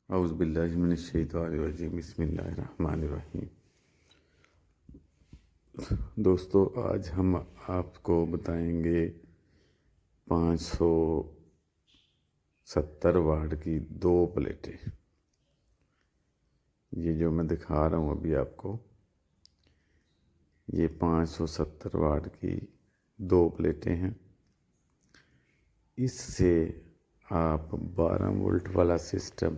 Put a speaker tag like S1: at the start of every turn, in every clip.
S1: औज़ुबिल्लाहिमिनश्शैतानिर्रजीम बिस्मिल्लाहिर्रहमानिर्रहीम। दोस्तों, आज हम आपको बताएंगे 570 वाट की दो प्लेटें। ये जो मैं दिखा रहा हूँ अभी आपको, ये 570 वाट की दो प्लेटें हैं। इससे आप 12 वोल्ट वाला सिस्टम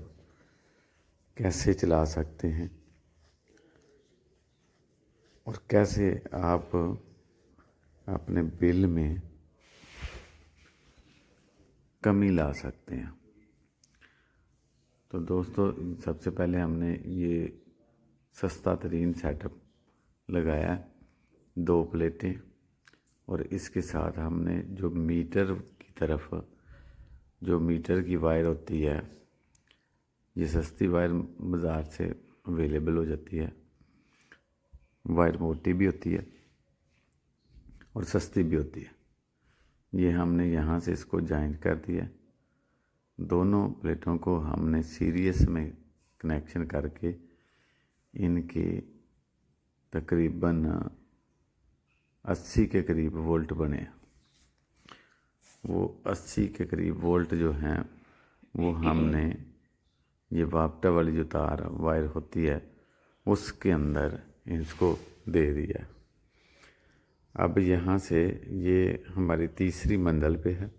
S1: कैसे चला सकते हैं और कैसे आप अपने बिल में कमी ला सकते हैं। तो दोस्तों, सबसे पहले हमने ये सस्ता तरीन सेटअप लगाया, दो प्लेटें, और इसके साथ हमने जो मीटर की तरफ जो मीटर की वायर होती है, ये सस्ती वायर बाज़ार से अवेलेबल हो जाती है। वायर मोटी भी होती है और सस्ती भी होती है। ये हमने यहाँ से इसको जॉइन कर दिया। दोनों प्लेटों को हमने सीरीज में कनेक्शन करके इनके तकरीबन 80 के करीब वोल्ट बने। वो 80 के करीब वोल्ट जो हैं वो हमने ये वापटा वाली जो तार वायर होती है उसके अंदर इसको दे दिया। अब यहाँ से ये हमारी तीसरी मंजिल पे है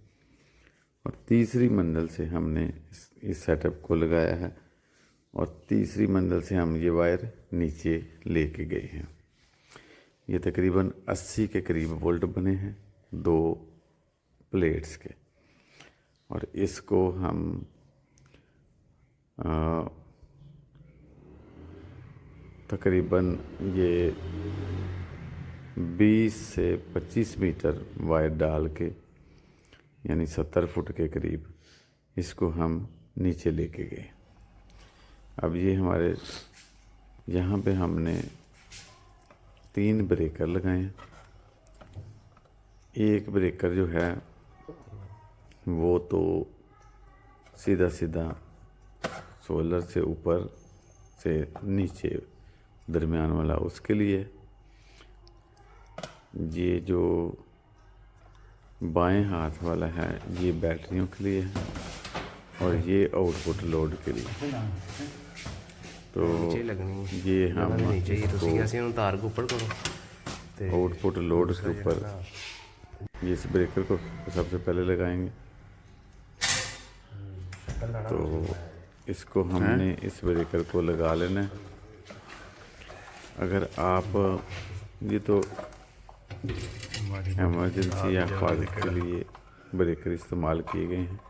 S1: और तीसरी मंजिल से हमने इस सेटअप को लगाया है और तीसरी मंजिल से हम ये वायर नीचे लेके गए हैं। ये तकरीबन 80 के करीब वोल्ट बने हैं दो प्लेट्स के, और इसको हम तकरीबन ये 20 से 25 मीटर वायर डाल के, यानी 70 फुट के करीब, इसको हम नीचे लेके गए। अब ये हमारे यहाँ पे हमने 3 ब्रेकर लगाए हैं। एक ब्रेकर जो है वो तो सीधा सीधा सोलर से ऊपर से नीचे दरमियान वाला उसके लिए। ये जो बाएं हाथ वाला है ये बैटरियों के लिए है और ये आउटपुट लोड के लिए। तो ये हम आउटपुट लोड के ऊपर ये इस ब्रेकर को सबसे पहले लगाएंगे। तो इसको हमने इस ब्रेकर को लगा लेना है। अगर आप ये तो इमरजेंसी या हिफाजत के लिए ब्रेकर इस्तेमाल किए गए हैं।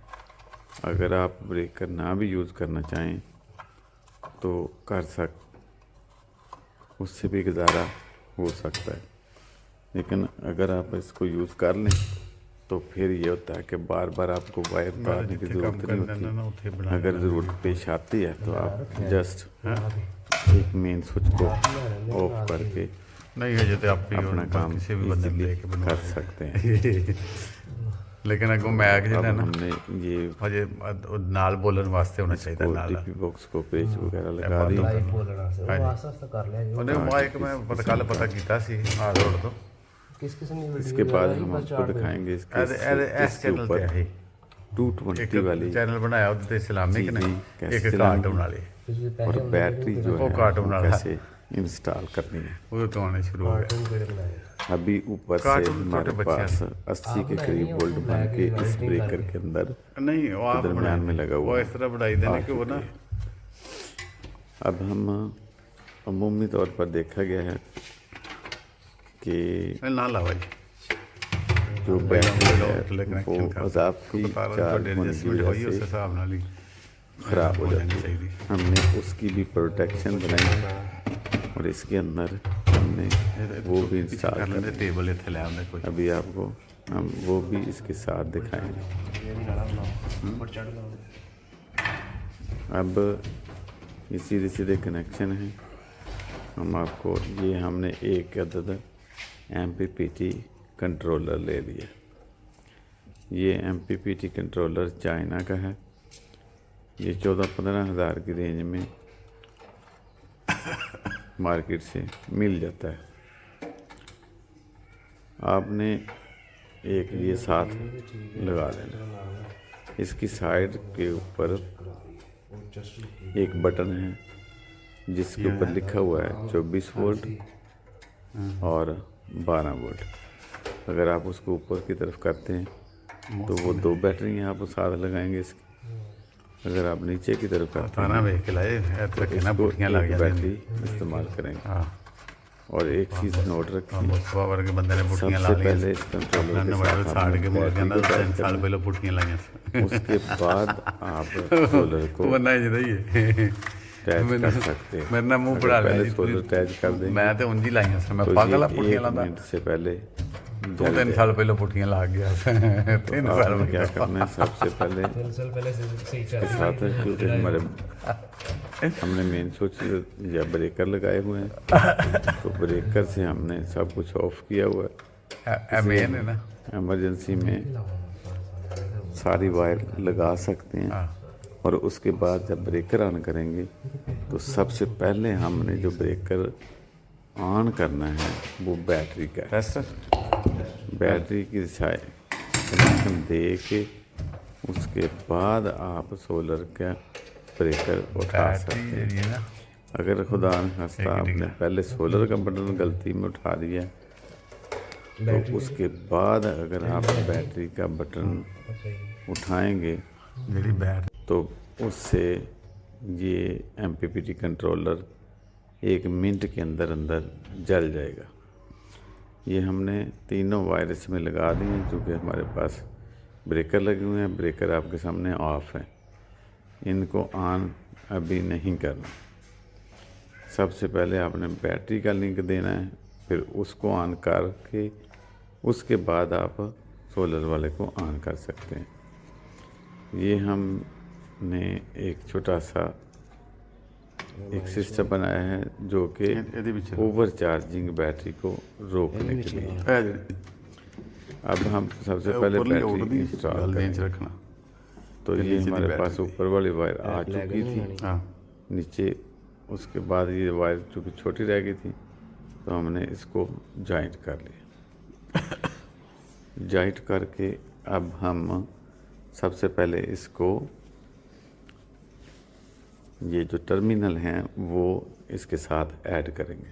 S1: अगर आप ब्रेकर ना भी यूज़ करना चाहें तो उससे भी गुजारा हो सकता है, लेकिन अगर आप इसको यूज़ कर लें तो फिर ये होता है कि बार बार आपको वायर उतारने की ज़रूरत नहीं होती। अगर ज़रूरत पेश आती है तो आप जस्ट एक मेन स्विच को ऑफ करके अपना काम इजीली कर सकते हैं।
S2: लेकिन अगों मैग जो है ना,
S1: हमने ये
S2: हजे नाल बोलन वास्ते होना चाहिए। नाल
S1: डीपी बॉक्स को पेच वगैरह लगा दी।
S2: ਉਹਨੇ ਮਾਈਕ मैं कल पता किया सी आ रोड तो
S1: इसके बाद हम आपको दिखाएंगे इसके ऊपर 220 वाली
S2: चैनल बनाया उधर इस्लामिक ने एक कार्टून वाली
S1: और बैटरी जो है
S2: कार्टून वाला
S1: कैसे इंस्टॉल करनी है
S2: वो तो आने शुरू हो गया।
S1: अभी ऊपर से हमारे पास 80 के करीब वोल्ट बन के इस ब्रेकर के अंदर
S2: नहीं
S1: दरमियान में लगा हुआ
S2: वो इस तरह बढ़ाई देने कि वो ना।
S1: अब हम अमूमी तौर पर देखा गया है कि
S2: ना लावा
S1: जो बैटरी है वो अजाफी चार्ज होने की वजह से ख़राब हो जाती है। हमने उसकी भी प्रोटेक्शन बनाई और इसके अंदर हमने वो भी इंस्टॉल कर
S2: टेबल इतने ले आने कोई।
S1: अभी आपको हम वो भी इसके साथ दिखाएंगे। अब ये सीधे सीधे कनेक्शन है। हम आपको ये हमने एक अदद MPPT कंट्रोलर ले लिया। ये MPPT कंट्रोलर चाइना का है ये 14-15 हज़ार की रेंज में मार्केट से मिल जाता है। आपने एक ये साथ लगा देना। इसकी साइड के ऊपर एक बटन है जिसके ऊपर लिखा हुआ है 24 वोल्ट और 12 वोल्ट। अगर आप उसको ऊपर की तरफ करते हैं तो वो 2 बैटरी आप साथ लगाएंगे इसकी। अगर आप नीचे की तरफ करते हैं
S2: ਵੇਖ ਕੇ ਲਾਏ
S1: तो
S2: ਤੱਕ ਨਾ
S1: इसको
S2: ਪੁੱਠੀਆਂ ਲੱਗ
S1: एक
S2: ਜਾਂਦੀਆਂ
S1: बैटरी इस्तेमाल करेंगे।
S2: ਹਾਂ
S1: और एक चीज़ नोट रखें,
S2: ਮੁਸਤਫਾ ਵਰਗੇ ਬੰਦੇ ਨੇ ਪੁੱਠੀਆਂ ਲਾ
S1: सबसे
S2: ਲਈਆਂ
S1: पहले इस कंट्रोलर
S2: ਉਹਨਾਂ
S1: के
S2: ਨੇ
S1: साथ
S2: ਬੜਾ ਸਾੜ ਕੇ
S1: आपने
S2: ਮੁਰਗਿਆਂ ਦਾ
S1: बैटरी को
S2: 3 ਸਾਲ
S1: charge
S2: ਪਹਿਲਾਂ ਪੁੱਠੀਆਂ ਲਾਈਆਂ
S1: करना। उसके बाद आप सोलर को
S2: ਉਹ ਨਾ ਜਿਹਦਾ ਹੀ ਹੈ
S1: अटैच कर सकते हैं।
S2: ਮੇਰੇ ਨਾਲ ਮੂੰਹ
S1: अगर
S2: ਬਣਾ
S1: पहले
S2: ਲਿਆ
S1: सोलर अटैच कर देंगे
S2: ਮੈਂ ਤੇ ਉਂਝ ਹੀ ਲਾਈਆਂ ਸੀ ਮੈਂ
S1: तो
S2: ਪਾਗਲ ਆ
S1: ये
S2: ਪੁੱਠੀਆਂ
S1: 1
S2: ਲਾਉਂਦਾ
S1: मिनट से पहले
S2: ਤੂੰ
S1: जल
S2: 3 साल ਪਹਿਲਾਂ ਪੁੱਠੀਆਂ ਲਾ ਗਿਆ 3 साल
S1: आपने क्या करना है, सबसे पहले
S3: पहले से सही चल
S1: के साथ है क्योंकि हमारे हमने मेन स्विच या ब्रेकर लगाए हुए हैं तो ब्रेकर से हमने सब कुछ ऑफ किया हुआ है।
S2: ਇਹ ਮੇਨ ਹੈ ਨਾ
S1: इमरजेंसी में सारी वायर लगा सकते हैं और उसके बाद जब ब्रेकर ऑन करेंगे तो सबसे पहले हमने जो ब्रेकर ऑन करना है वो बैटरी का है।
S2: ਟੈਸਟ
S1: बैटरी की कनेक्शन दे के उसके बाद आप सोलर का ब्रेकर उठा सकते हैं।
S2: ये ना
S1: अगर खुदा न खास्ता आपने पहले सोलर का बटन गलती में उठा दिया तो उसके बाद अगर आप बैटरी का बटन उठाएंगे
S2: ਜਿਹੜੀ ਬੈਟ
S1: तो उससे ये MPPT कंट्रोलर 1 मिनट के अंदर अंदर जल जाएगा। ये हमने तीनों वायर इसमें लगा दिए हैं क्योंकि हमारे पास ब्रेकर लगे हुए हैं। ब्रेकर आपके सामने ऑफ है, इनको ऑन अभी नहीं करना। सबसे पहले आपने बैटरी का लिंक देना है, फिर उसको ऑन करके उसके बाद आप सोलर वाले को ऑन कर सकते हैं। ये हमने एक छोटा सा एक सिस्टम बनाया है जो कि
S2: ਇਹਦੇ ਵਿੱਚ
S1: ओवर चार्जिंग बैटरी को रोकने के लिए।
S2: ਇਹ ਜਿਹੜੀ
S1: अब हम सबसे पहले
S2: ਉੱਪਰਲੀ ਆਊਟ
S1: बैटरी
S2: ਦੀ
S1: इंस्टॉल
S2: ਗੱਲ ਦੇ
S1: करेंगे।
S2: ਚ ਰੱਖਣਾ
S1: तो ये
S2: नीचे की
S1: हमारे
S2: बैटरी
S1: पास ऊपर वाली वायर आ चुकी थी
S2: ਹਾਂ
S1: नीचे। उसके बाद ये वायर चूँकि छोटी रह गई थी तो हमने इसको जॉइंट कर लिया। जॉइंट करके अब हम सबसे पहले इसको ये जो टर्मिनल हैं वो इसके साथ ऐड करेंगे।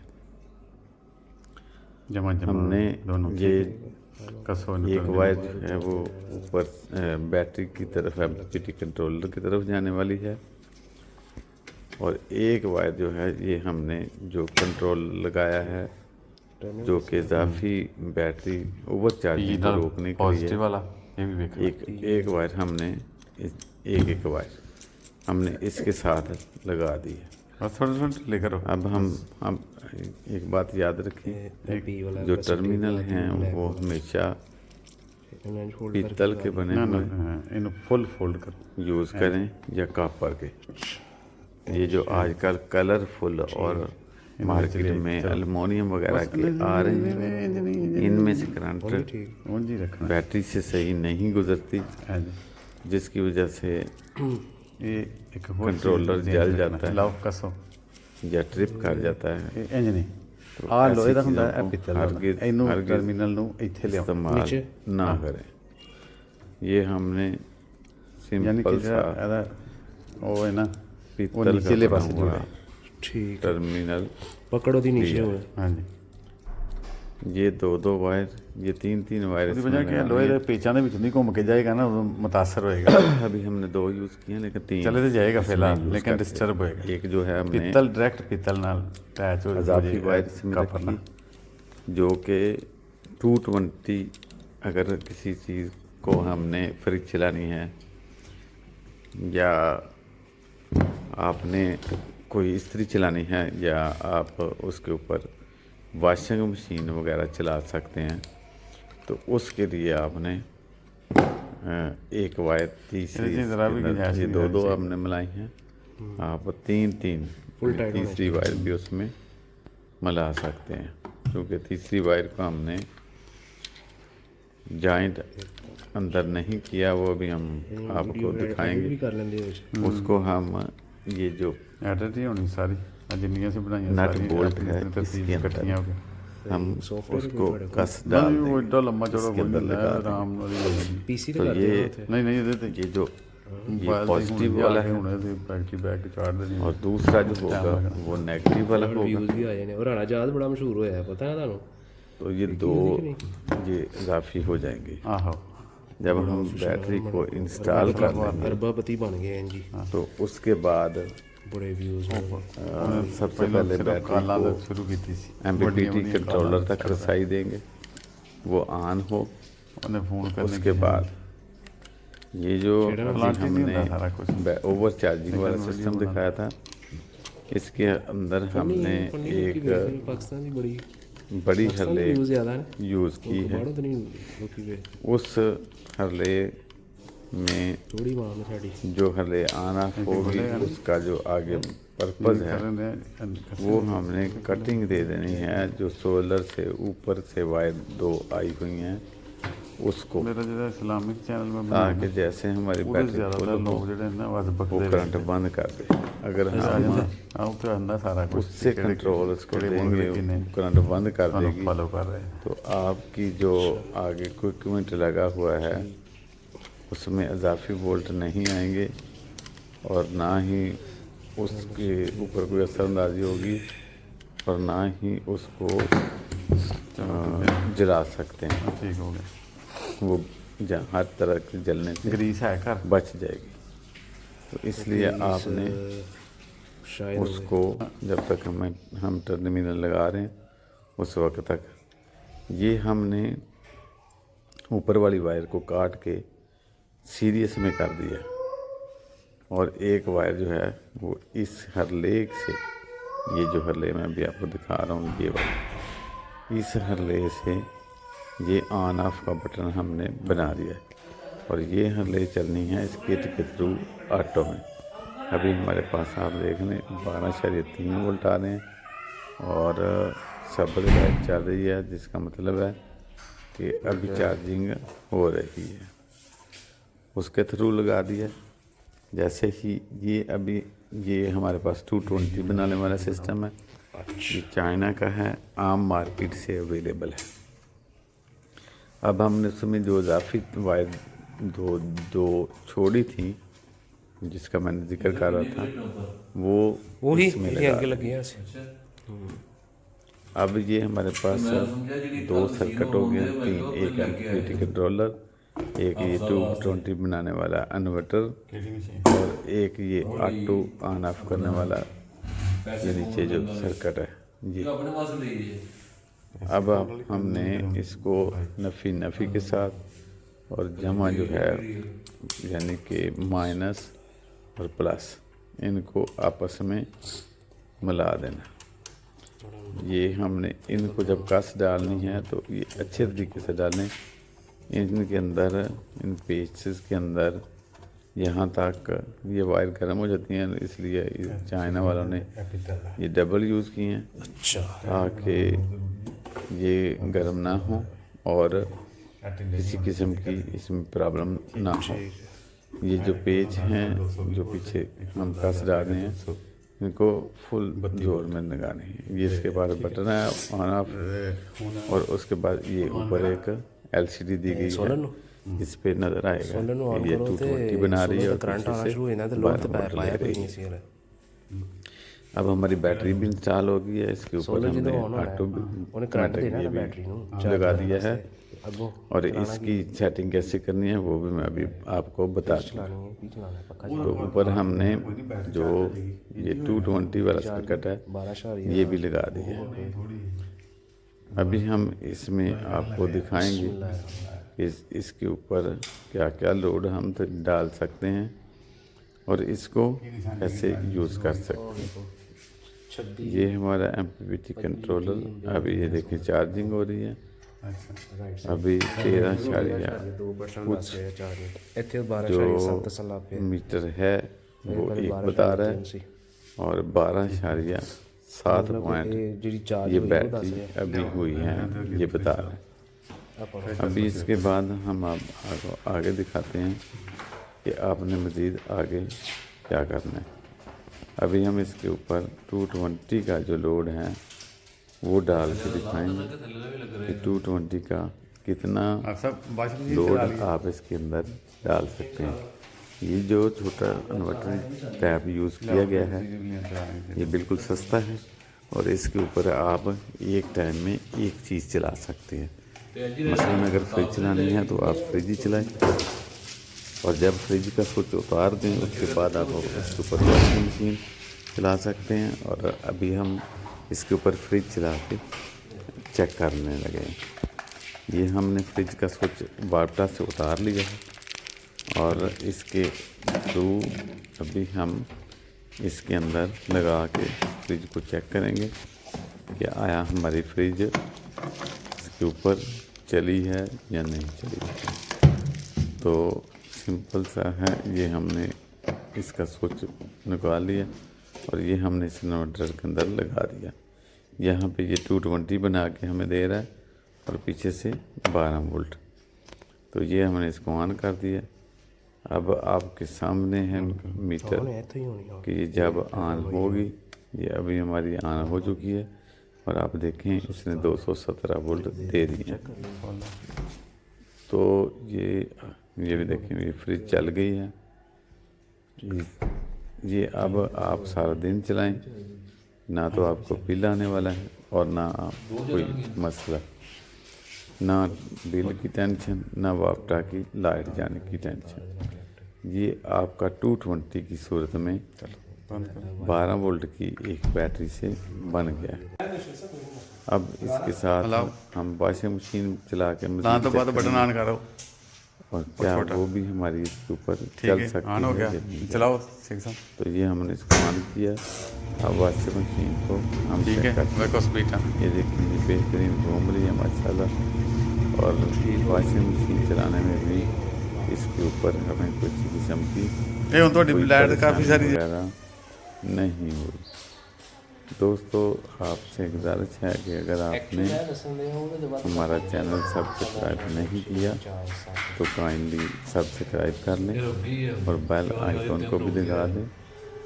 S2: जमा जमा
S1: हमने
S2: दोनों
S1: ये
S2: कसो
S1: एक वायर जो है वो ऊपर बैटरी की तरफ MPPT कंट्रोलर की तरफ जाने वाली है और एक वायर जो है ये हमने जो कंट्रोल लगाया है जो कि इजाफी बैटरी ओवर चार्जिंग को रोकने के लिए
S2: पॉजिटिव वाला ये भी देख
S1: एक वायर हमने एक वायर हमने इसके साथ लगा दी है।
S2: बस थोड़ा थोड़ा लेकर आओ।
S1: अब हम एक बात याद रखें, जो टर्मिनल हैं वो हमेशा पीतल के बने
S2: ना ना
S1: हुए
S2: इन्हें फुल फोल्ड करो
S1: यूज़ करें या कॉपर के। ये जो आजकल कलरफुल और मार्केट में एल्युमिनियम वगैरह के आ रहे हैं, इनमें से करंट
S2: ऊंजी रखना
S1: बैटरी से सही नहीं गुजरती,
S2: है जी।
S1: जिसकी वजह से
S2: ये एक
S1: कंट्रोलर जल जाता है
S2: लाओ कसो
S1: या ट्रिप कर जाता है।
S2: ਇਹ ਇੰਜ ਨਹੀਂ
S1: तो
S2: ਆ ਲੋਹੇ ਦਾ
S1: ऐसी
S2: ਹੁੰਦਾ
S1: चीज़ों
S2: ਇਹ
S1: को
S2: ਪਿੱਤਲ ਦਾ ਹੁੰਦਾ।
S1: हरगिज़-
S2: ਇਹਨੂੰ
S1: हरगिज़
S2: ਟਰਮੀਨਲ ਨੂੰ ਇੱਥੇ ਲਿਆਓ
S1: इस्तेमाल ना करें। ये हमने
S2: ਯਾਨੀ ਕਿ
S1: सिंपल सा
S2: ਜਿਹੜਾ ਇਹਦਾ ਉਹ ਹੈ ਨਾ ਉਹ
S1: पीतल
S2: ਨੀਚੇਲੇ
S1: का
S2: ਪਾਸੇ
S1: बना हुआ
S2: ਜੁੜੇ
S3: ठीक
S1: टर्मिनल।
S3: पकड़ो दी नीचे हुए
S2: ਹਾਂਜੀ
S1: ये 2 वायर, ये 3 वायर
S2: ਉਹਦੀ
S1: इसमें
S2: ਵਜ੍ਹਾ ਕੀ ਹੈ
S1: लगाने
S2: ਲੋਹੇ ਦੇ ਪੇਚਾਂ ਦੇ ਵਿੱਚ ਨਹੀਂ ਘੁੰਮ ਕੇ ਜਾਏਗਾ ਨਾ ਉਦੋਂ ਮੁਤਾਸਰ ਹੋਏਗਾ
S1: हैं। अभी हमने 2 यूज़ किए हैं लेकिन 3
S2: चले तो जाएगा
S1: इसमें
S2: फिलहाल,
S1: use
S2: लेकिन
S1: करते हैं।
S2: डिस्टर्ब होएगा।
S1: एक जो है हमने
S2: पित्तल डायरेक्ट पित्तल नाल अटैच हो
S1: इजाफी वायर इसमें रखी जो कि 220, अगर किसी चीज़ को हमने फ्रिज चलानी है या आपने कोई इस्त्री चलानी है या आप उसके ऊपर वॉशिंग मशीन वगैरह चला सकते हैं तो उसके लिए आपने एक वायर तीसरी
S2: इसके ज़रा भी गुंजाइश
S1: ये
S2: नहीं
S1: 2
S2: होनी चाहिए।
S1: हमने मिलाई हैं, आप 3 तीसरी वायर भी उसमें मिला सकते हैं क्योंकि तीसरी वायर को हमने जॉइंट अंदर नहीं किया, वो भी हम आपको
S3: भी
S1: दिखाएंगे।
S3: कर लेंगे ਵਿੱਚ
S1: उसको हम ये जो
S2: एडिट ही होनी सारी जिन्नियां से बनाई
S1: नट
S2: सारी
S1: बोल्ट है
S2: अपनी
S1: इसके अंदर
S2: इकट्ठियां हो गई
S1: हम
S3: सॉफ्टवेयर
S1: उसको कस डाल
S2: नहीं वो
S1: देंगे।
S2: इतना लंबा चौड़ा
S1: इसके
S2: कोई
S1: अंदर
S2: नहीं
S1: लगा
S2: है
S1: देंगे।
S2: आराम वाली होगी।
S3: ਪੀਸੀ
S1: तो
S3: ਤੇ ਕਰਦੇ
S1: ये
S3: ਆ ਉੱਥੇ
S2: नहीं नहीं ये
S1: ये जो ये
S2: मोबाइल
S1: पॉजिटिव वाला है
S2: होने से बैटरी बैक चार्ज देनी
S1: और दूसरा जो होगा वो नेगेटिव वाला होगा।
S3: ਰਿਵਿਊਜ਼ ਵੀ ਆਏ ਨੇ ਔਰ ਰਾਣਾ ਜਹਾਜ਼ ਬੜਾ ਮਸ਼ਹੂਰ ਹੋਇਆ ਹੈ ਪਤਾ ਹੈ ਤੁਹਾਨੂੰ
S1: तो ये दो ये इजाफी हो जाएंगे।
S2: आहो
S1: जब हम बैटरी को इंस्टॉल कर लेंगे
S3: ਅਰਬਾਪਤੀ ਬਣ ਗਏ हैं जी
S1: तो उसके बाद
S3: बड़े व्यूज
S1: सबसे पहले बैटरी
S2: काला
S1: को
S2: शुरू की थी
S1: एमपीपीटी कंट्रोलर तक रसाई देंगे, वो ऑन हो।
S2: उन्हें फोन करने
S1: उसके बाद ये जो अभी
S2: प्लास्टिक नहीं
S1: हमने
S2: होता सारा कुछ।
S1: ओवर चार्जिंग वाला सिस्टम दिखाया था, इसके अंदर हमने एक
S3: पाकिस्तान की बड़ी
S1: बड़ी हरले
S3: व्यूज ज्यादा है
S1: यूज़ की है।
S3: बड़ा तो नहीं लोकी वे
S1: उस हरले में
S3: थोड़ी मार साड़ी
S1: जो हरले आना होगी उसका जो आगे पर्पज़ है वो हमने कटिंग दे देनी है। जो सोलर से ऊपर से वायर दो आई हुई हैं उसको,
S2: मेरा जो इस्लामिक चैनल में
S1: ताकि जैसे हमारी बैटरी
S2: ज़्यादातर
S1: फुल हो
S2: लोग जो ना बस
S1: वो
S2: बकते
S1: करंट बंद कर दे। अगर हम
S2: हाँ तो अंदर सारा कुछ
S1: उससे कंट्रोल उसको देंगे, करंट बंद कर देगी,
S2: फॉलो कर रहे हैं।
S1: तो आपकी जो आगे इक्विपमेंट लगा हुआ है उसमें इजाफी वोल्ट नहीं आएंगे और ना ही उसके ऊपर कोई असरअंदाजी होगी और ना ही उसको जला सकते हैं।
S2: ठीक हो गया।
S1: वो हर तरह के जलने से
S2: ग्रीस है घर
S1: बच जाएगी। तो इसलिए आपने
S3: शायद
S1: उसको जब तक हम टर्मिनल लगा रहे हैं उस वक्त तक ये हमने ऊपर वाली वायर को काट के सीरीज में कर दिया और एक वायर जो है वो इस हरले से, ये जो हरले मैं अभी आपको दिखा रहा हूँ ये वाला, इस हरले से ये ऑन ऑफ का बटन हमने बना दिया है और ये हरले चलनी है इस किट के थ्रू ऑटो में। अभी हमारे पास आप देख लें 12.3 वोल्ट आ रहे हैं और सब लाइट चल रही है, जिसका मतलब है कि अभी चार्जिंग हो रही है। उसके थ्रू लगा दिया। जैसे ही ये अभी ये हमारे पास 220 बनाने वाला सिस्टम है, ये चाइना का है, आम मार्केट से अवेलेबल है। अब हमने उसमें जो इजाफी वायर दो छोड़ी थी जिसका मैंने जिक्र कर रहा था वो
S3: ही
S1: इसमें
S3: ये
S1: लगा
S3: आगे लगी है
S1: अब ये हमारे पास 2 सर्किट हो गए, 3, एक एमपीपीटी कंट्रोलर, एक ये 220 बनाने वाला इन्वर्टर और एक ये ऑटो ऑन ऑफ करने वाला ये नीचे जो सर्किट है ये। अब हमने इसको नफ़ी के साथ और जमा जो है यानी कि माइनस और प्लस इनको आपस में मिला देना। ये हमने इनको जब कस डालनी है तो ये अच्छे तरीके से डालें। इनके अंदर इन पेचेस के अंदर यहाँ तक ये वायर गर्म हो जाती हैं, इसलिए चाइना वालों ने ये डबल यूज़ किए हैं
S3: अच्छा
S1: ताकि ये गर्म ना हो और किसी किस्म की इसमें प्रॉब्लम ना हो। ये जो पेच हैं जो पीछे हम कस डाल रहे हैं इनको फुल जोर में लगाने हैं। ये इसके पास बटन है ऑन ऑफ और उसके बाद ये ऊपर एक एलसीडी दी गई है, इस पे नज़र आएगा कि ये 220 बना रही है और
S3: करंट आना
S1: पीछे
S3: शुरू
S1: से
S3: होना तो लोड
S1: 12
S3: तो
S1: वोल्ट ले
S3: पाया
S1: रही
S3: कोई
S1: है।
S3: नहीं सी वाला
S1: अब हमारी बैटरी भी इंस्टॉल हो गई है, इसके ऊपर
S3: सोलर
S1: हमने
S3: ਜਦੋਂ ਆਨ ਹੋਣਾ
S1: ऑटो
S3: ਉਹਨੇ ਕਰੰਟ ਦੇਣਾ
S1: ये
S3: ਨਾ
S1: भी
S3: बैटरी ਨੂੰ
S1: लगा दिया है
S3: ਅੱਗੋਂ
S1: और इसकी सेटिंग कैसे करनी है वो भी मैं अभी आपको बता दूँ।
S3: ਚਲਾਣੀ ਹੈ ਕੀ ਚਲਾਣਾ ਪੱਕਾ
S1: तो ऊपर हमने जो ये 220 वाला सर्किट है
S3: 12
S1: ये भी लगा दिया है। अभी हम इसमें आपको दिखाएंगे कि इसके ऊपर क्या क्या लोड हम डाल सकते हैं और इसको कैसे यूज़ कर सकते हैं। ये हमारा एमपीपीटी कंट्रोलर अभी ये देखिए चार्जिंग हो रही है। अभी 13.2 कुछ
S3: ਇੱਥੇ 12.7 ਸਲਾ पे
S1: मीटर है वो एक बता रहा है और 12.7 पॉइंट
S3: ਜਿਹੜੀ ਚਾਰਜ
S1: ये बैटरी अभी हुई है ये बता रहा है। अभी इसके बाद हम आप आगे दिखाते हैं कि आपने मज़ीद आगे क्या करना है। अभी हम इसके ऊपर 220 का जो लोड है वो डाल के दिखाएंगे कि 220 का कितना
S2: सब वाशिंग मशीन
S1: लोड
S2: चला ली
S1: आप इसके अंदर डाल सकते हैं। ये जो छोटा इन्वर्टर टैप यूज़ किया गया है ये बिल्कुल सस्ता है और इसके ऊपर आप एक टाइम में एक चीज़ चला सकते हैं। मसलन अगर फ्रिज चलानी है तो आप फ्रिज ही चलाएं और जब फ्रिज का स्विच उतार दें उसके बाद आप उसके ऊपर वॉशिंग मशीन चला सकते हैं। और अभी हम इसके ऊपर फ्रिज चला के चेक करने लगे हैं। ये हमने फ्रिज का स्विच बाटा से उतार लिया है और इसके थ्रू अभी हम इसके अंदर लगा के फ्रिज को चेक करेंगे कि आया हमारी फ्रिज इसके ऊपर चली है या नहीं चली है। तो सिंपल सा है, ये हमने इसका स्विच निकाल लिया और ये हमने इस इन्वर्टर के अंदर लगा दिया। यहाँ पे ये 220 बना के हमें दे रहा है और पीछे से 12 वोल्ट। तो ये हमने इसको ऑन कर दिया। अब आपके सामने है मीटर कि जब ऑन होगी, ये अभी हमारी ऑन हो चुकी है और आप देखें इसने 217 वोल्ट दे दी है। तो ये भी देखें ये फ्रिज चल गई है। ये अब आप सारा दिन चलाएं, ना तो आपको बिल आने वाला है और ना आप कोई मसला, ना बिल की टेंशन, ना वापटा की लाइट जाने की टेंशन। ये आपका 220 की सूरत में 12 वोल्ट की एक बैटरी से बन गया है। अब इसके साथ हम वॉशिंग मशीन चला के
S2: ना तो बाद बटन ऑन करो
S1: और क्या वो भी हमारी इसके ऊपर चल सकती
S2: ऑन हो गया,
S1: है।
S2: चलाओ एकदम
S1: तो ये हमने इसको ऑन किया। अब वॉशिंग मशीन को हम
S2: ठीक
S1: चेक
S2: है।
S1: करते हैं।
S2: मेरे को स्पीड
S1: ये देखिए ये बेहतरीन घूम रही है माशाल्लाह। और वॉशिंग मशीन चलाने में भी इसके ऊपर हमें किसी किस्म की
S2: ये तो
S1: कोई
S2: लाइट काफ़ी
S1: परेशानी
S2: सारी
S1: वगैरह नहीं हुई। दोस्तों आपसे गुजारिश है कि अगर आपने हमारा चैनल सब्सक्राइब नहीं किया तो काइंडली सब्सक्राइब कर लें और बेल आइकॉन को भी दबा दें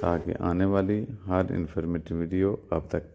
S1: ताकि आने वाली हर इन्फॉर्मेटिव वीडियो आप तक